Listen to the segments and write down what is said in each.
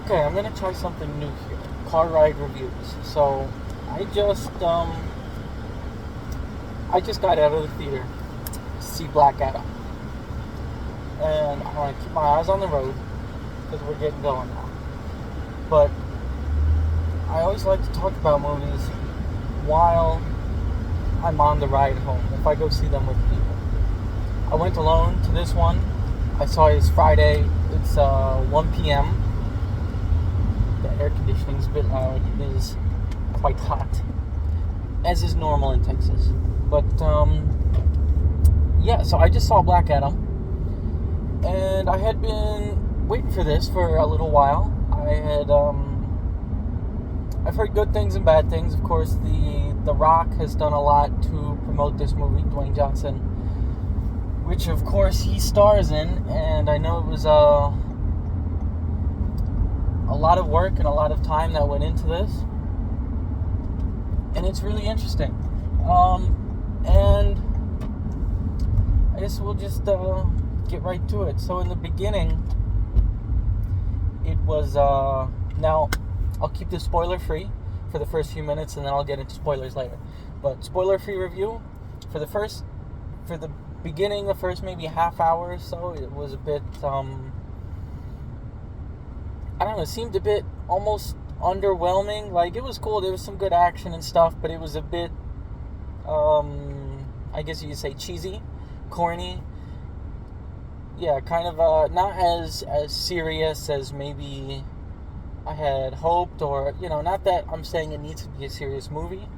Okay, I'm gonna try something new here. Car ride reviews. So, I just I just got out of the theater to see Black Adam, and I want to keep my eyes on the road because we're getting going now. But I always like to talk about movies while I'm on the ride home. If I go see them with people, I went alone to this one. I saw it Friday. It's 1 p.m. The air conditioning's a bit loud. It is quite hot, as is normal in Texas. But yeah, so I just saw Black Adam, and I had been waiting for this for a little while. I've heard good things and bad things. Of course, the Rock has done a lot to promote this movie, Dwayne Johnson, which of course he stars in, and I know it was a lot of work and a lot of time that went into this, and it's really interesting. And I guess we'll just get right to it. So in the beginning, it was now I'll keep this spoiler free for the first few minutes, and then I'll get into spoilers later. But spoiler free review for the beginning, the first maybe half hour or so, it was a bit I don't know, it seemed a bit almost underwhelming. Like, it was cool, there was some good action and stuff, but it was a bit I guess you could say cheesy, corny. Yeah, kind of not as serious as maybe I had hoped, or, not that I'm saying it needs to be a serious movie,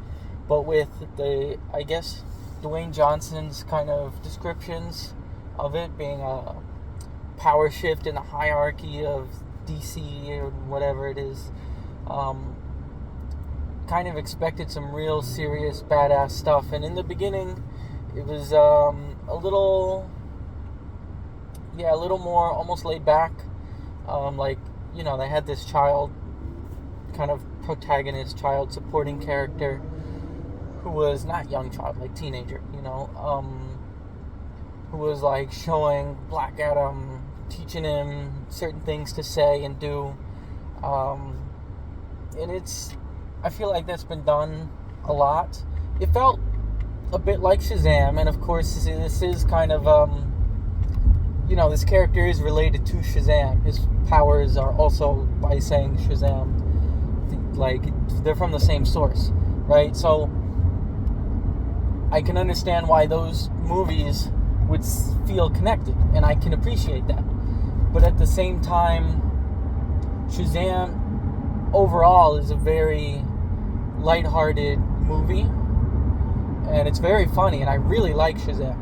but with I guess, Dwayne Johnson's kind of descriptions of it being a power shift in the hierarchy of DC or whatever it is, kind of expected some real serious badass stuff. And in the beginning, it was a little more almost laid back. Like, they had this child, kind of protagonist, child supporting character, who was not young child, like teenager, who was like showing Black Adam, teaching him certain things to say and do, and I feel like that's been done a lot. It felt a bit like Shazam, and of course this is kind of this character is related to Shazam. His powers are also, by saying Shazam, like, they're from the same source, right? So I can understand why those movies would feel connected, and I can appreciate that. But at the same time, Shazam overall is a very lighthearted movie, and it's very funny, and I really like Shazam.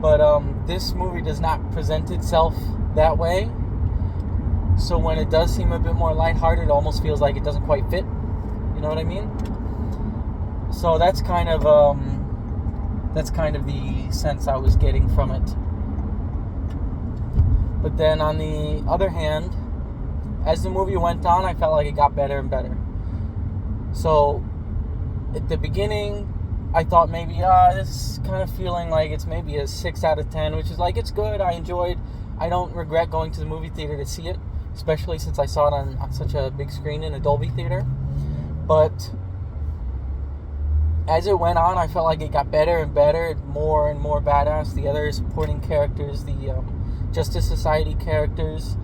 But this movie does not present itself that way. So when it does seem a bit more lighthearted, it almost feels like it doesn't quite fit. You know what I mean? So that's kind of the sense I was getting from it. But then on the other hand, as the movie went on, I felt like it got better and better. So at the beginning, I thought maybe, this is kind of feeling like it's maybe a 6 out of 10, which is like, it's good, I enjoyed. I don't regret going to the movie theater to see it, especially since I saw it on such a big screen in a Dolby theater. But as it went on, I felt like it got better and better, more and more badass. The other supporting characters, the Justice Society characters.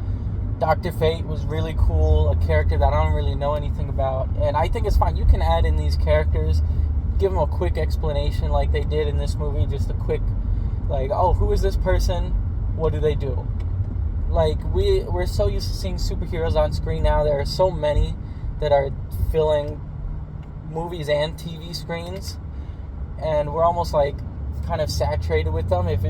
Dr. Fate was really cool, a character that I don't really know anything about. And I think it's fine. You can add in these characters, give them a quick explanation like they did in this movie. Just a quick, like, oh, who is this person? What do they do? Like, we're so used to seeing superheroes on screen now. There are so many that are filling movies and TV screens, and we're almost like kind of saturated with them. If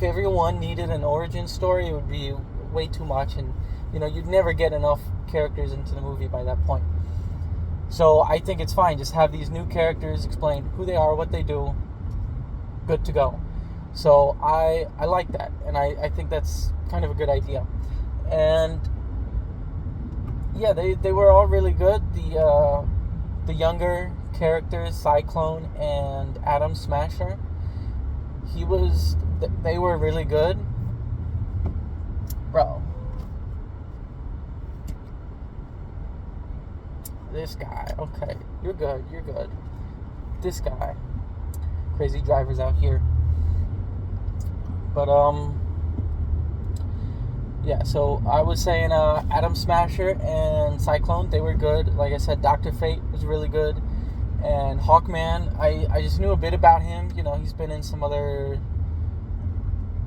everyone needed an origin story, it would be way too much, and you'd never get enough characters into the movie by that point. So I think it's fine, just have these new characters, explain who they are, what they do, good to go. So I like that, and I think that's kind of a good idea. And yeah, they were all really good. The younger characters, Cyclone and Atom Smasher, they were really good. Bro. this guy. Okay, you're good. This guy. Crazy drivers out here. But, yeah, so I was saying Atom Smasher and Cyclone, they were good. Like I said, Dr. Fate was really good. And Hawkman, I just knew a bit about him. You know, he's been in some other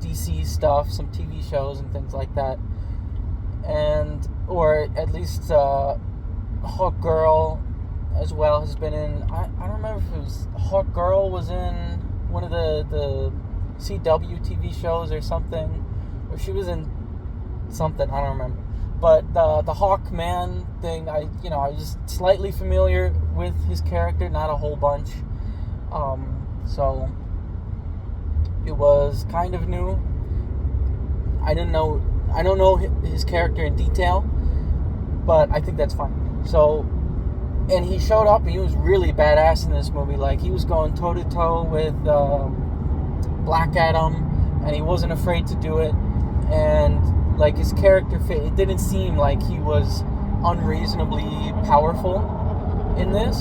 DC stuff, some TV shows and things like that. And, or at least Hawk Girl as well has been in, I don't remember if it was, Hawk Girl was in one of the CW TV shows or something, or she was in something, I don't remember. But the Hawkman thing, I was slightly familiar with his character, not a whole bunch. So it was kind of new. I don't know his character in detail, but I think that's fine. So, and he showed up and he was really badass in this movie. Like, he was going toe to toe with Black Adam, and he wasn't afraid to do it. And like, his character fit, it didn't seem like he was unreasonably powerful in this.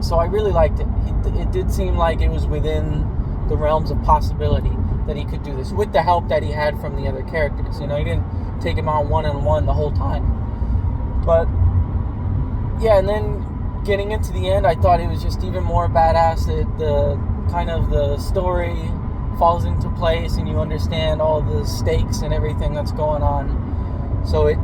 So I really liked it. It did seem like it was within the realms of possibility that he could do this, with the help that he had from the other characters. You know, he didn't take him on one-on-one the whole time. But yeah, and then getting into the end, I thought it was just even more badass. The kind of the story falls into place, and you understand all the stakes and everything that's going on. So it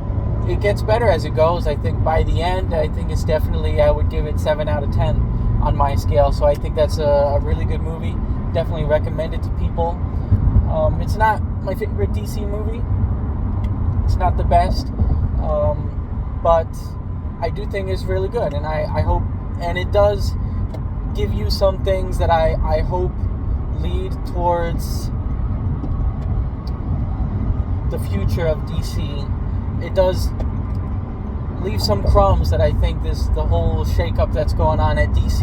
gets better as it goes. I think by the end, I think it's definitely, I would give it 7 out of 10 on my scale. So I think that's a really good movie. Definitely recommend it to people. It's not my favorite DC movie. It's not the best. But I do think it's really good. And I hope, and it does give you some things that I hope lead towards the future of DC. It does leave some crumbs that I think the whole shakeup that's going on at DC,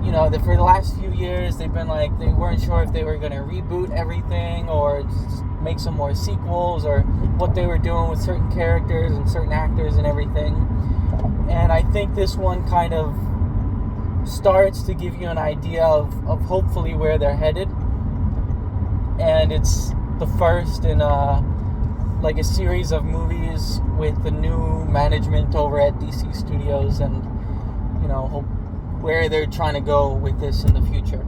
you know, that for the last few years they've been like, they weren't sure if they were going to reboot everything or just make some more sequels, or what they were doing with certain characters and certain actors and everything. And I think this one kind of starts to give you an idea of hopefully where they're headed. And it's the first in like a series of movies with the new management over at DC Studios, and you know, where they're trying to go with this in the future.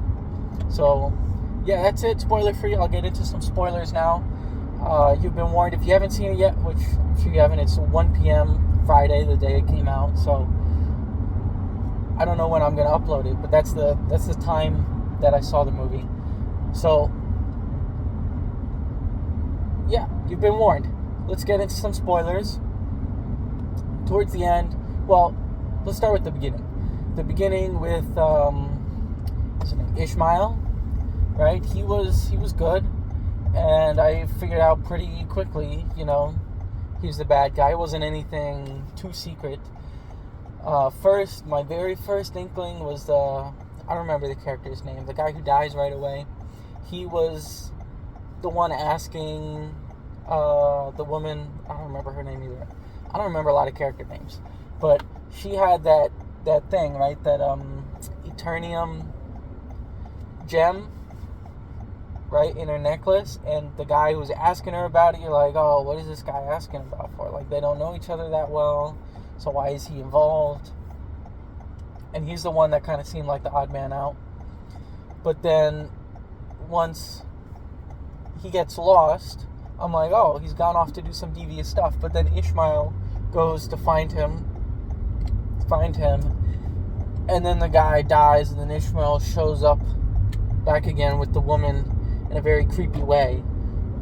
So yeah, that's it. Spoiler free. I'll get into some spoilers now. You've been warned. If you haven't seen it yet, which I'm sure you haven't, it's 1 p.m. Friday, the day it came out. So I don't know when I'm going to upload it, but that's the time that I saw the movie. So yeah, you've been warned. Let's get into some spoilers. Towards the end, well, let's start with the beginning. The beginning with what's his name? Ishmael, right? He was good, and I figured out pretty quickly, you know, he's the bad guy. It wasn't anything too secret. My very first inkling was I don't remember the character's name, the guy who dies right away. He was the one asking the woman, I don't remember her name either. I don't remember a lot of character names, but she had that thing, right? That Eternium gem, right, in her necklace. And the guy who was asking her about it, you're like, oh, what is this guy asking about for? Like, they don't know each other that well, so why is he involved? And he's the one that kind of seemed like the odd man out. But then once he gets lost, I'm like, oh, he's gone off to do some devious stuff. But then Ishmael goes to find him, and then the guy dies, and then Ishmael shows up back again with the woman in a very creepy way.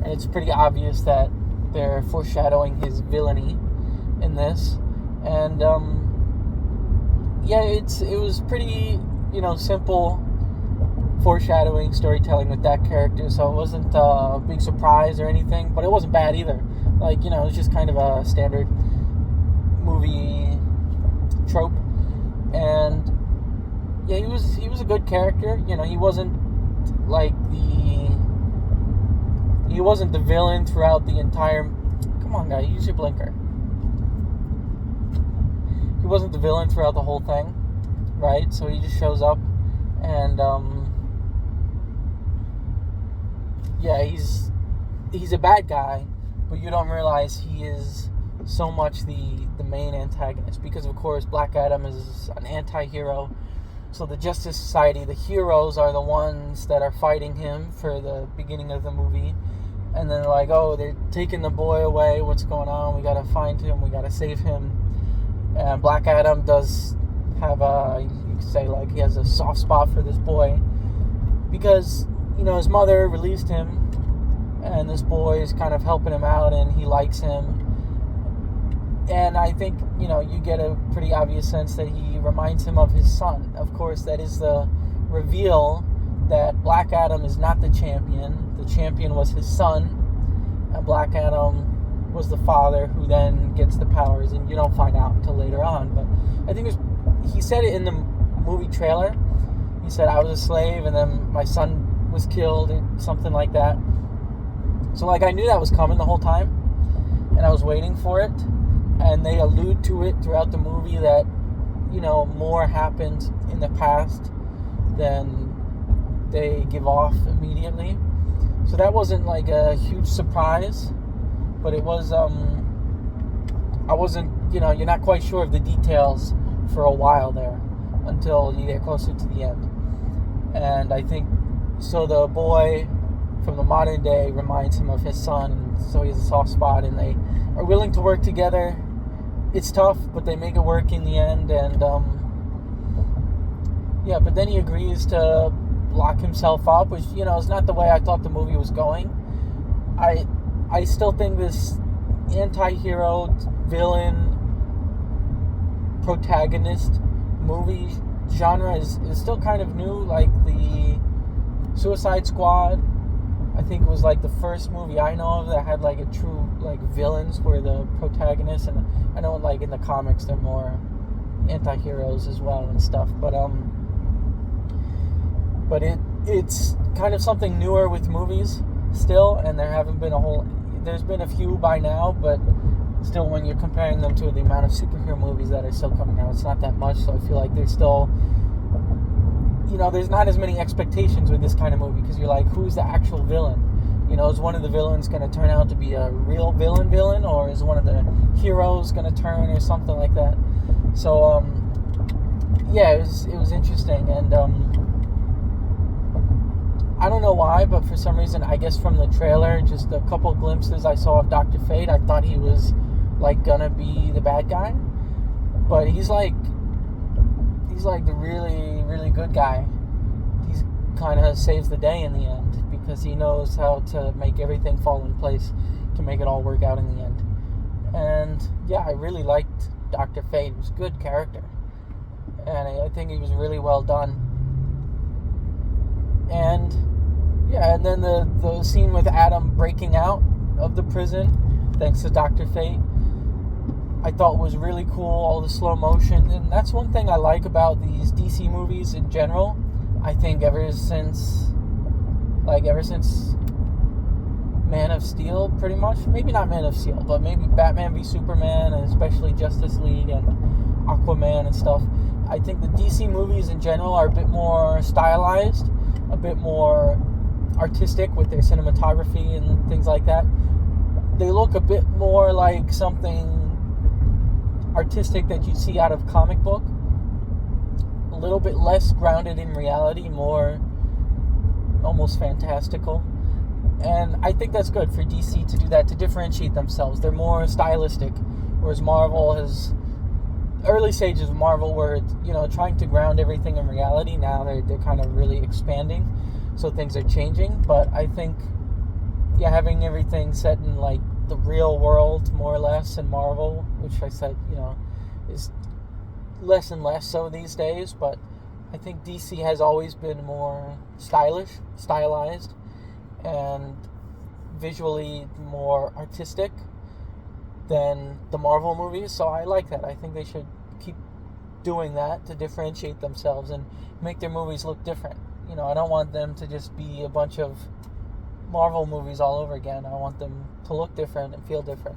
And it's pretty obvious that they're foreshadowing his villainy in this. And yeah, it was pretty, you know, simple foreshadowing storytelling with that character, so it wasn't a big surprise or anything, but it wasn't bad either. Like, you know, it was just kind of a standard movie trope. And yeah, he was a good character. You know, he wasn't the villain throughout the entire. Come on, guy, use your blinker. he wasn't the villain throughout the whole thing, right? So he just shows up, and yeah, he's a bad guy, but you don't realize he is so much the main antagonist, because of course Black Adam is an anti-hero. So the Justice Society, the heroes, are the ones that are fighting him for the beginning of the movie. And then they're like, oh, they're taking the boy away. What's going on? We gotta find him. We gotta save him. And Black Adam does have you could say, like, he has a soft spot for this boy. Because, his mother released him. And this boy is kind of helping him out, and he likes him. And I think, you get a pretty obvious sense that he reminds him of his son. Of course, that is the reveal that Black Adam is not the champion. The champion was his son. And Black Adam was the father who then gets the powers. And you don't find out until later on. But I think he said it in the movie trailer. He said, I was a slave, and then my son was killed, or something like that. So, I knew that was coming the whole time. And I was waiting for it. And they allude to it throughout the movie that, more happened in the past than they give off immediately. So that wasn't like a huge surprise, but it was, I wasn't, you're not quite sure of the details for a while there until you get closer to the end. And I think, so the boy from the modern day reminds him of his son, and so he has a soft spot, and they are willing to work together. It's tough, but they make it work in the end, and but then he agrees to lock himself up, which, is not the way I thought the movie was going. I still think this anti-hero, villain, protagonist movie genre is still kind of new. Like the Suicide Squad, I think it was like the first movie I know of that had like a true like villains were the protagonists, and I know like in the comics they're more anti-heroes as well and stuff, but it's kind of something newer with movies still, and there's been a few by now, but still when you're comparing them to the amount of superhero movies that are still coming out, it's not that much. So I feel like there's still, there's not as many expectations with this kind of movie, because you're like, who's the actual villain? Is one of the villains going to turn out to be a real villain, or is one of the heroes going to turn, or something like that? So, it was interesting, and I don't know why, but for some reason, I guess from the trailer, just a couple glimpses I saw of Dr. Fate, I thought he was, like, gonna be the bad guy, but he's like the really, really good guy. He's kind of saves the day in the end, because he knows how to make everything fall in place to make it all work out in the end. And yeah, I really liked Dr. Fate. He was a good character, and I think he was really well done. And yeah, and then the scene with Adam breaking out of the prison thanks to Dr. Fate, I thought was really cool. All the slow motion, and that's one thing I like about these DC movies in general. I think ever since Man of Steel, pretty much, maybe not Man of Steel, but maybe Batman v Superman, and especially Justice League and Aquaman and stuff, I think the DC movies in general are a bit more stylized, a bit more artistic with their cinematography and things like that. They look a bit more like something artistic that you'd see out of comic book, a little bit less grounded in reality, more almost fantastical. And I think that's good for DC to do that, to differentiate themselves. They're more stylistic, whereas Marvel has, early stages of Marvel were, trying to ground everything in reality. Now they're kind of really expanding, so things are changing. But I think, having everything set in like the real world, more or less, in Marvel, which I said, is less and less so these days. But I think DC has always been more stylized, and visually more artistic than the Marvel movies. So I like that. I think they should keep doing that to differentiate themselves and make their movies look different. I don't want them to just be a bunch of Marvel movies all over again. I want them to look different and feel different.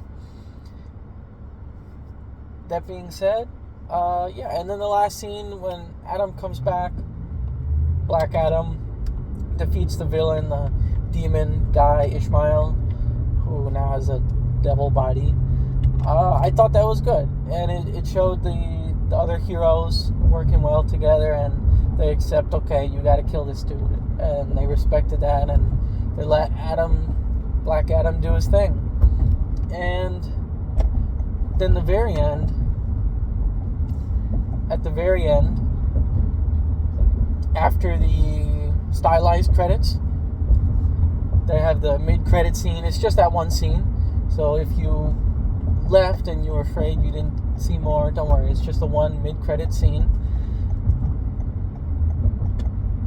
That being said, Yeah, and then the last scene when Adam comes back, Black Adam defeats the villain, the demon guy Ishmael, who now has a devil body. I thought that was good, and it showed the other heroes working well together, and they accept, okay, you got to kill this dude, and they respected that, and they let Black Adam, do his thing. And then at the very end, after the stylized credits, they have the mid-credit scene. It's just that one scene, so if you left and you were afraid you didn't see more, don't worry, it's just the one mid-credit scene.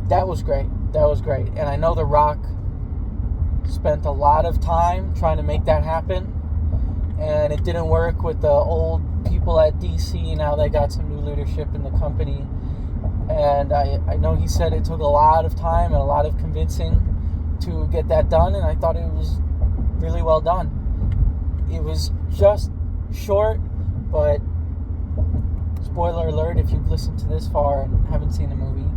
That was great. And I know The Rock spent a lot of time trying to make that happen, and it didn't work with the old people at DC. Now they got some new leadership in the company, and I know he said it took a lot of time and a lot of convincing to get that done, and I thought it was really well done. It was just short, but spoiler alert if you've listened to this far and haven't seen the movie,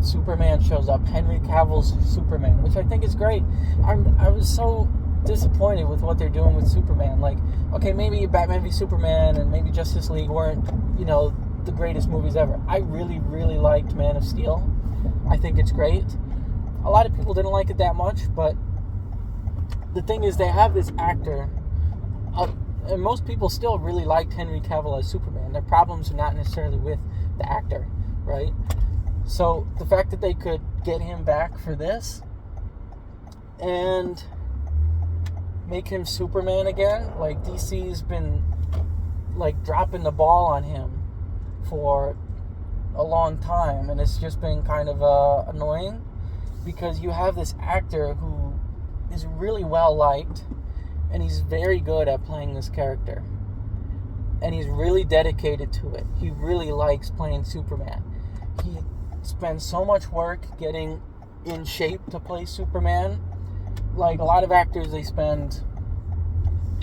Superman shows up, Henry Cavill's Superman, which I think is great. I was so disappointed with what they're doing with Superman. Like, okay, maybe Batman v Superman and maybe Justice League weren't, the greatest movies ever. I really, really liked Man of Steel. I think it's great. A lot of people didn't like it that much, but the thing is, they have this actor, and most people still really liked Henry Cavill as Superman. Their problems are not necessarily with the actor, right? So the fact that they could get him back for this and make him Superman again, like DC's been like dropping the ball on him for a long time, and it's just been kind of annoying because you have this actor who is really well liked, and he's very good at playing this character, and he's really dedicated to it. He really likes playing Superman. He spends so much work getting in shape to play Superman. Like a lot of actors, they spend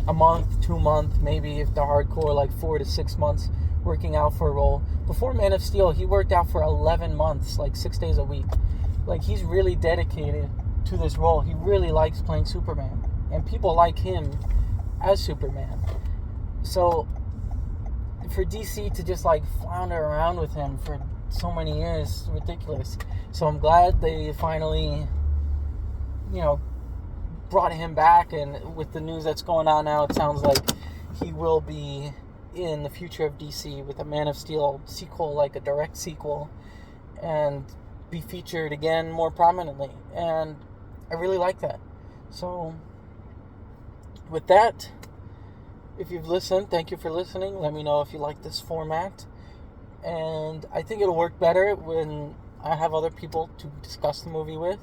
a month, 2 months, maybe if they're hardcore, like 4 to 6 months working out for a role. Before Man of Steel, he worked out for 11 months, like 6 days a week. Like, he's really dedicated to this role. He really likes playing Superman, and people like him as Superman. So for DC to just like flounder around with him for so many years is ridiculous. So I'm glad they finally, brought him back, and with the news that's going on now, it sounds like he will be in the future of DC with a Man of Steel sequel, like a direct sequel, and be featured again more prominently, and I really like that. So with that, if you've listened, thank you for listening. Let me know if you like this format, and I think it'll work better when I have other people to discuss the movie with.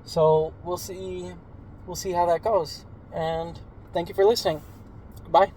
So we'll see how that goes, and thank you for listening. Bye.